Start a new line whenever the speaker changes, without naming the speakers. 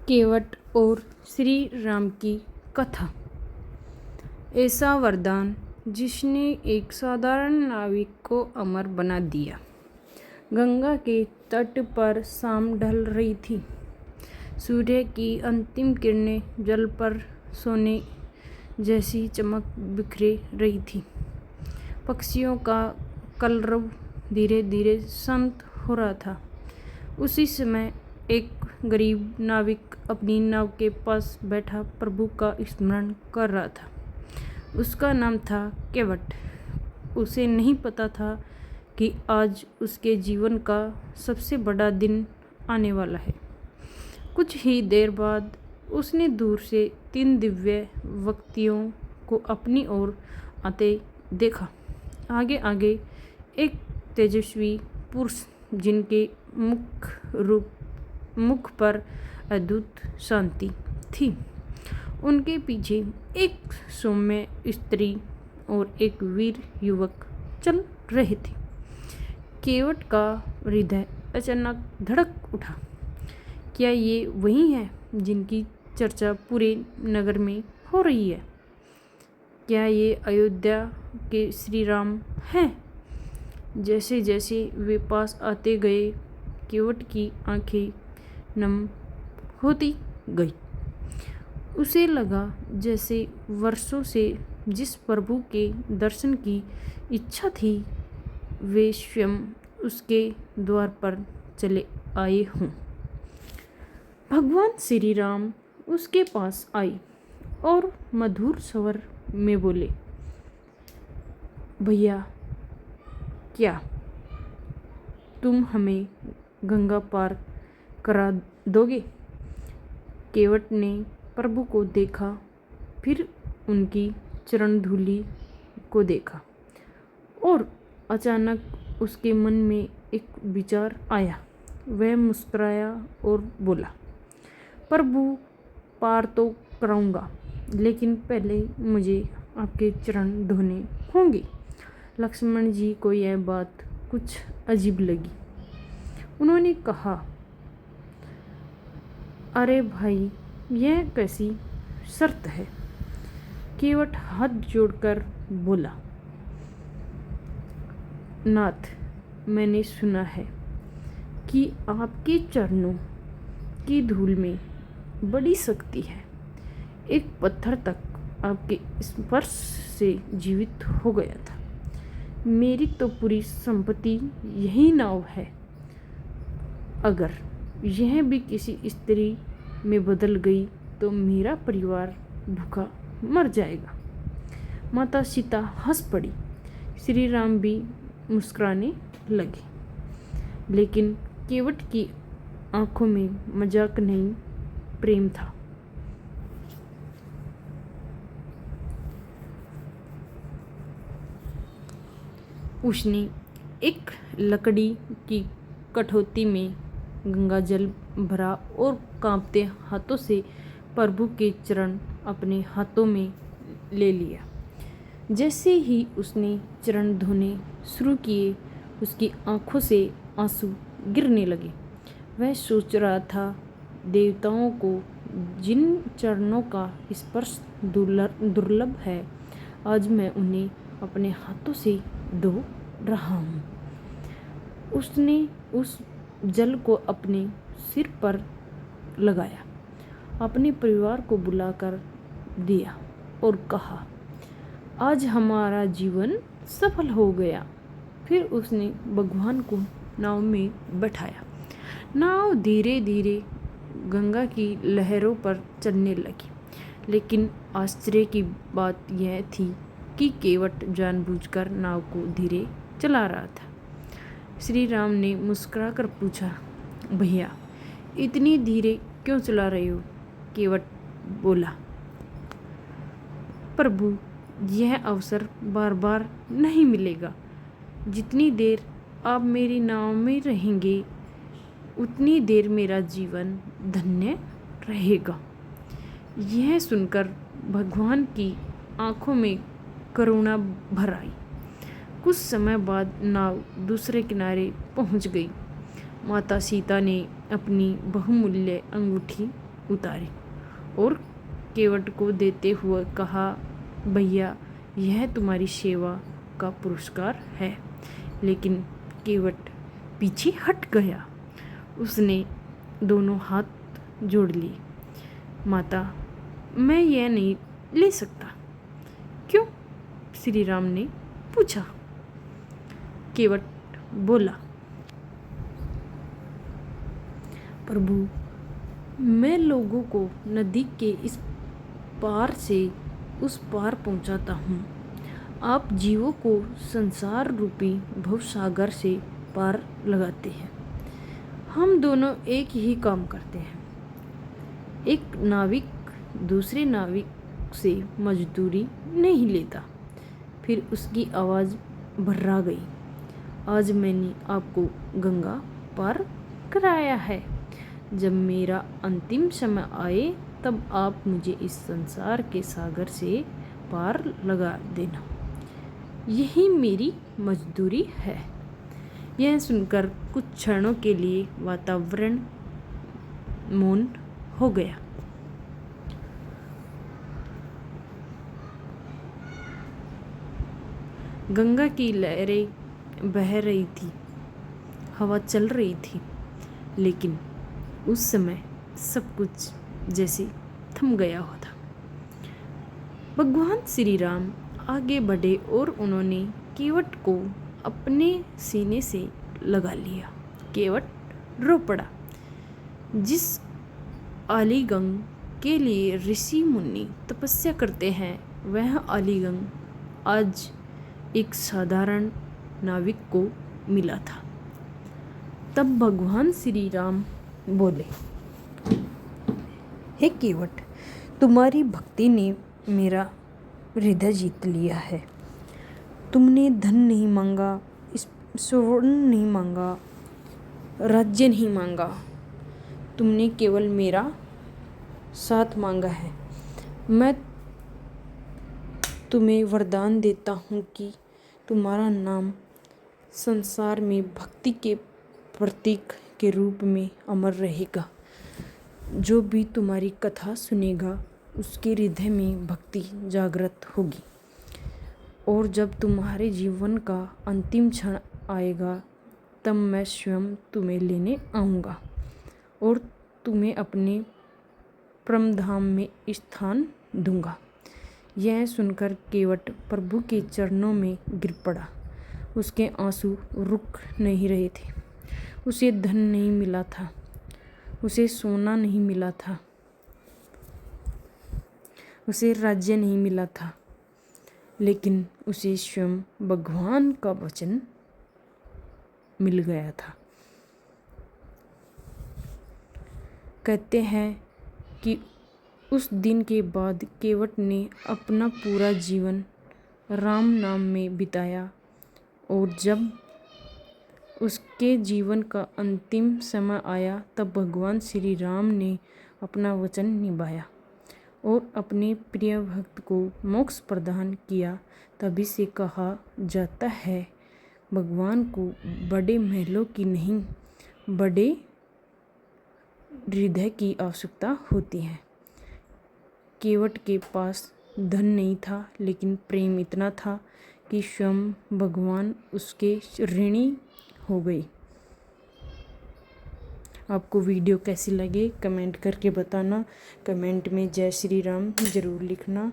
केवट और श्री राम की कथा। ऐसा वरदान जिसने एक साधारण नाविक को अमर बना दिया। गंगा के तट पर शाम ढल रही थी। सूर्य की अंतिम किरणें जल पर सोने जैसी चमक बिखरे रही थी। पक्षियों का कलरव धीरे धीरे शांत हो रहा था। उसी समय एक गरीब नाविक अपनी नाव के पास बैठा प्रभु का स्मरण कर रहा था। उसका नाम था केवट। उसे नहीं पता था कि आज उसके जीवन का सबसे बड़ा दिन आने वाला है। कुछ ही देर बाद उसने दूर से 3 दिव्य व्यक्तियों को अपनी ओर आते देखा। आगे आगे एक तेजस्वी पुरुष जिनके मुख पर अद्भुत शांति थी। उनके पीछे एक सौम्य स्त्री और एक वीर युवक चल रहे थे। केवट का हृदय अचानक धड़क उठा। क्या ये वही है जिनकी चर्चा पूरे नगर में हो रही है? क्या ये अयोध्या के श्री राम हैं? जैसे जैसे वे पास आते गए, केवट की आंखें नम होती गई। उसे लगा जैसे वर्षों से जिस प्रभु के दर्शन की इच्छा थी, वे स्वयं उसके द्वार पर चले आए हों। भगवान श्री राम उसके पास आए और मधुर स्वर में बोले, भैया, क्या तुम हमें गंगा पार करा दोगे? केवट ने प्रभु को देखा, फिर उनकी चरण धूलि को देखा और अचानक उसके मन में एक विचार आया। वह मुस्कुराया और बोला, प्रभु, पार तो कराऊंगा, लेकिन पहले मुझे आपके चरण धोने होंगे। लक्ष्मण जी को यह बात कुछ अजीब लगी। उन्होंने कहा, अरे भाई, यह कैसी शर्त है? केवट हाथ जोड़कर बोला, नाथ, मैंने सुना है कि आपके चरणों की धूल में बड़ी शक्ति है। एक पत्थर तक आपके स्पर्श से जीवित हो गया था। मेरी तो पूरी संपत्ति यही नाव है। अगर यह भी किसी स्त्री में बदल गई तो मेरा परिवार भूखा मर जाएगा। माता सीता हंस पड़ी। श्री राम भी मुस्कुराने लगे, लेकिन केवट की आंखों में मजाक नहीं, प्रेम था। उसने एक लकड़ी की कठौती में गंगा जल भरा और कांपते हाथों से प्रभु के चरण अपने हाथों में ले लिया। जैसे ही उसने चरण धोने शुरू किए, उसकी आंखों से आंसू गिरने लगे। वह सोच रहा था, देवताओं को जिन चरणों का स्पर्श दुर्लभ है, आज मैं उन्हें अपने हाथों से धो रहा हूँ। उसने उस जल को अपने सिर पर लगाया, अपने परिवार को बुलाकर दिया और कहा, आज हमारा जीवन सफल हो गया। फिर उसने भगवान को नाव में बैठाया। नाव धीरे धीरे गंगा की लहरों पर चलने लगी, लेकिन आश्चर्य की बात यह थी कि केवट जानबूझकर नाव को धीरे चला रहा था। श्री राम ने मुस्कुराकर पूछा, भैया, इतनी धीरे क्यों चला रहे हो? केवट बोला, प्रभु, यह अवसर बार बार नहीं मिलेगा। जितनी देर आप मेरी नाव में रहेंगे, उतनी देर मेरा जीवन धन्य रहेगा। यह सुनकर भगवान की आंखों में करुणा भर आई। कुछ समय बाद नाव दूसरे किनारे पहुंच गई। माता सीता ने अपनी बहुमूल्य अंगूठी उतारी और केवट को देते हुए कहा, भैया यह तुम्हारी सेवा का पुरस्कार है। लेकिन केवट पीछे हट गया। उसने दोनों हाथ जोड़ लिए। माता, मैं यह नहीं ले सकता। क्यों? श्री राम ने पूछा। केवट बोला, प्रभु, मैं लोगों को नदी के इस पार से उस पार पहुंचाता हूँ। आप जीवों को संसार रूपी भवसागर से पार लगाते हैं। हम दोनों एक ही काम करते हैं। एक नाविक दूसरे नाविक से मजदूरी नहीं लेता। फिर उसकी आवाज़ भर्रा गई, आज मैंने आपको गंगा पार कराया है। जब मेरा अंतिम समय आए तब आप मुझे इस संसार के सागर से पार लगा देना। यही मेरी मजदूरी है। यह सुनकर कुछ क्षणों के लिए वातावरण मौन हो गया। गंगा की लहरें बह रही थी, हवा चल रही थी, लेकिन उस समय सब कुछ जैसे थम गया हो था। भगवान श्री राम आगे बढ़े और उन्होंने केवट को अपने सीने से लगा लिया। केवट रो पड़ा। जिस आलिंगन के लिए ऋषि मुनि तपस्या करते हैं, वह आलिंगन आज एक साधारण नाविक को मिला था। तब भगवान श्री राम बोले, हे केवट, तुम्हारी भक्ति ने मेरा हृदय जीत लिया है। तुमने धन नहीं मांगा, स्वर्ण नहीं मांगा, राज्य नहीं मांगा, तुमने केवल मेरा साथ मांगा है। मैं तुम्हें वरदान देता हूँ कि तुम्हारा नाम संसार में भक्ति के प्रतीक के रूप में अमर रहेगा। जो भी तुम्हारी कथा सुनेगा उसके हृदय में भक्ति जागृत होगी। और जब तुम्हारे जीवन का अंतिम क्षण आएगा तब मैं स्वयं तुम्हें लेने आऊँगा और तुम्हें अपने परमधाम में स्थान दूंगा। यह सुनकर केवट प्रभु के चरणों में गिर पड़ा। उसके आंसू रुक नहीं रहे थे। उसे धन नहीं मिला था, उसे सोना नहीं मिला था, उसे राज्य नहीं मिला था, लेकिन उसे स्वयं भगवान का वचन मिल गया था। कहते हैं कि उस दिन के बाद केवट ने अपना पूरा जीवन राम नाम में बिताया और जब उसके जीवन का अंतिम समय आया तब भगवान श्री राम ने अपना वचन निभाया और अपने प्रिय भक्त को मोक्ष प्रदान किया। तभी से कहा जाता है, भगवान को बड़े महलों की नहीं, बड़े हृदय की आवश्यकता होती है। केवट के पास धन नहीं था, लेकिन प्रेम इतना था कि स्वयं भगवान उसके ऋणी हो गई। आपको वीडियो कैसी लगे कमेंट करके बताना। कमेंट में जय श्री राम ज़रूर लिखना।